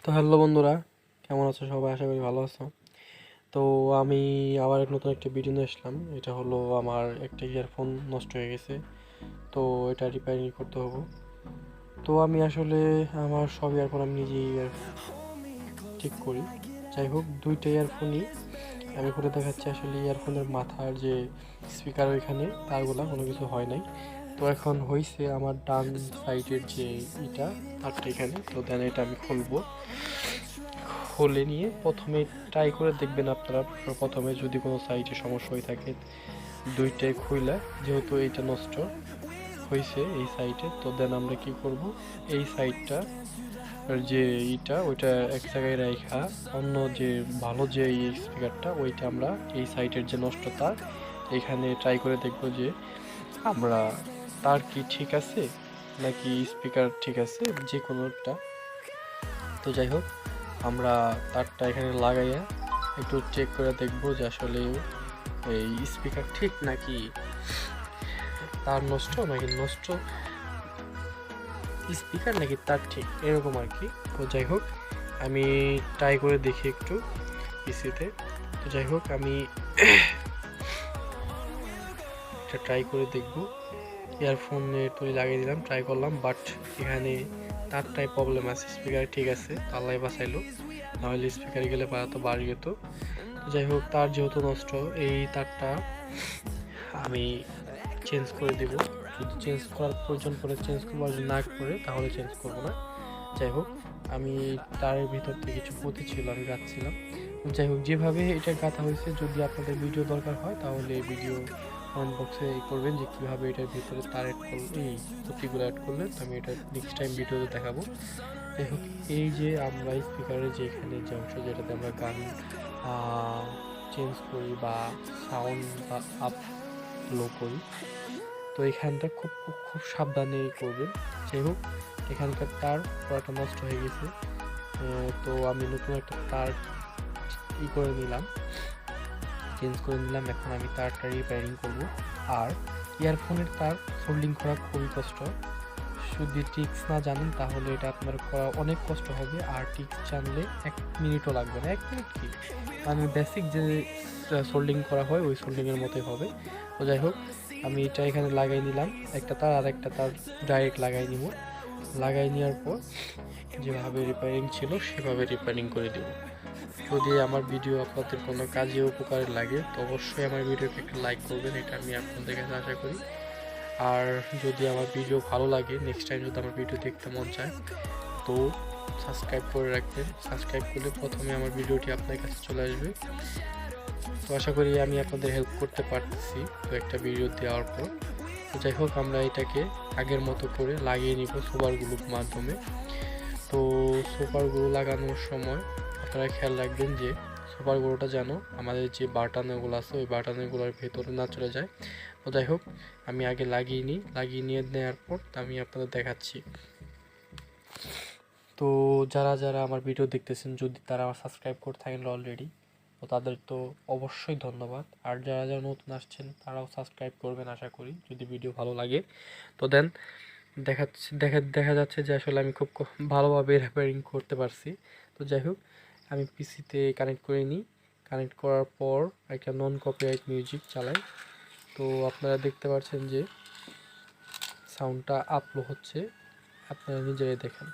তো হ্যালো বন্ধুরা, কেমন আছো সবাই? আশা করি ভালো আছো। তো আমি আবার নতুন একটা ভিডিও নিয়ে আসলাম। এটা হলো আমার একটা ইয়ারফোন নষ্ট হয়ে গেছে, তো এটা রিপেয়ারিং করতে হবে। তো আমি আসলে আমার সব ইয়ারফোন আমি নিজেই ঠিক করি। যাই হোক, দুইটা ইয়ারফোনই আমি করে দেখাচ্ছি। আসলে ইয়ারফোনের মাথার যে স্পিকার ওইখানে তারগুলা কোনো কিছু হয় নাই। তো এখন হয়েছে আমার ডান সাইডের যে তারটা এখানে। তো দেন এটা আমি খুলবো। খুলে নিয়ে প্রথমে ট্রাই করে দেখবেন আপনারা। প্রথমে যদি কোনো সাইডে সমস্যা হয়ে থাকে, দুইটাই খুইলা, যেহেতু এইটা নষ্ট হয়েছে এই সাইডে, তো দেন আমরা কি করব, এই সাইডটা যে ওইটা এক জায়গায় রাখা, অন্য যে ভালো যে এই স্পিকারটা ওইটা আমরা এই সাইডের যে নষ্ট তার এখানে ট্রাই করে দেখব যে আমরা তার কি ঠিক আছে নাকি স্পিকার ঠিক আছে, যে কোনোটা। তো যাই হোক, আমরা তারটা এখানে লাগাইয়া একটু চেক করে দেখবো যে আসলে এই স্পিকার ঠিক নাকি তার নষ্ট, নাকি নষ্ট স্পিকার, নাকি তার ঠিক, এরকম আর কি। তো যাই হোক, আমি ট্রাই করে দেখি একটু পিসিতে। তো যাই হোক, আমি এটা ট্রাই করে দেখবো। ইয়ারফোনে তো লাগিয়ে দিলাম, ট্রাই করলাম, বাট এখানে তারটাই প্রবলেম আছে, স্পিকার ঠিক আছে। আল্লাহ বাঁচাইলো, নাহলে স্পিকারে গেলে বাড়া তো বাড়ি যেত। যাই হোক, তার যেহেতু নষ্ট, এই তারটা আমি চেঞ্জ করে দেব। যদি চেঞ্জ করার প্রয়োজন পড়ে চেঞ্জ করবো, যদি না করে তাহলে চেঞ্জ করবো না। যাই হোক, আমি তারের ভিতর থেকে কিছু পুঁতি ছিল, আমি গাঁথছিলাম। যাই হোক, যেভাবে এটা গাঁথা হয়েছে, যদি আপনাদের ভিডিও দরকার হয় তাহলে ভিডিও কমেন্ট বক্সে করবেন যে কীভাবে এটার ভিতরে তার অ্যাড করলে, এই পুঁতিগুলো অ্যাড করলে। তো আমি এটা নেক্সট টাইম ভিডিওতে দেখাবো। যাই হোক, এই যে আমরা স্পিকারের যে এখানে যে অংশ, যেটাতে আমরা গান চেঞ্জ করি বা সাউন্ড বা আপ লো করি, তো এখানটা খুব খুব খুব সাবধানে করবেন। যাই হোক, এখানকার তার পুরোটা নষ্ট হয়ে গেছে। তো আমি নতুন একটা তার করে নিলাম, চেঞ্জ করে নিলাম। এখন আমি তারটা রিপেয়ারিং করব। আর ইয়ারফোনের তার সোল্ডিং করা খুবই কষ্ট। যদি ট্রিক্স না জানেন তাহলে এটা আপনার করা অনেক কষ্ট হবে। আর ট্রিক্স জানলে 1 মিনিটও লাগবে না। 1 মিনিট কি, মানে বেসিক যে সোল্ডিং করা হয় ওই সোল্ডিংয়ের মতোই হবে। তো যাই হোক, আমি এটা এখানে লাগাই নিলাম একটা তার, আর একটা তার ডাইরেক্ট লাগাই নিব। লাগাই নেওয়ার পর যেভাবে রিপেয়ারিং ছিল সেভাবে রিপেয়ারিং করে দেব। যদি আমার ভিডিও আপনাদের কোনো কাজে উপকারে লাগে তো অবশ্যই আমার ভিডিওকে একটা লাইক করবেন, এটা আমি আপনাদের কাছে আশা করি। আর যদি আমার ভিডিও ভালো লাগে, নেক্সট টাইম যদি আমার ভিডিও দেখতে মন চায়, তো সাবস্ক্রাইব করে রাখবেন। সাবস্ক্রাইব করলে প্রথমে আমার ভিডিওটি আপনার কাছে চলে আসবে। তো আশা করি আমি আপনাদের হেল্প করতে পারতেছি তো একটা ভিডিও দেওয়ার পর। তো যাই হোক, আমরা এটাকে আগের মতো করে লাগিয়ে নিব সুপারগুলোর মাধ্যমে। তো সুপারগুলো লাগানোর সময় আপনারা খেয়াল রাখবেন যে সুপারগুলোটা যেন আমাদের যে বাটনগুলো আছে ওই বাটনগুলোর ভেতরে না চলে যায়। তো যাই হোক, আমি আগে লাগিয়ে নিই। লাগিয়ে নিয়ে নেওয়ার পর আমি আপনাদের দেখাচ্ছি। তো যারা যারা আমার ভিডিও দেখতেছেন, যদি তারা আমার সাবস্ক্রাইব করে থাকেন অলরেডি, তো তাদের তো অবশ্যই ধন্যবাদ। আর যারা যারা নতুন আসছেন তারাও সাবস্ক্রাইব করবেন আশা করি, যদি ভিডিও ভালো লাগে। তো দেন দেখা যাচ্ছে যে আসলে আমি খুব ভালোভাবে রিপেয়ারিং করতে পারছি। তো যাই হোক, আমি পিসিতে কানেক্ট করে নিই। কানেক্ট করার পর একটা নন কপিরাইট মিউজিক চালাই। তো আপনারা দেখতে পাচ্ছেন যে সাউন্ডটা আপলো হচ্ছে, আপনারা নিজেরাই দেখেন।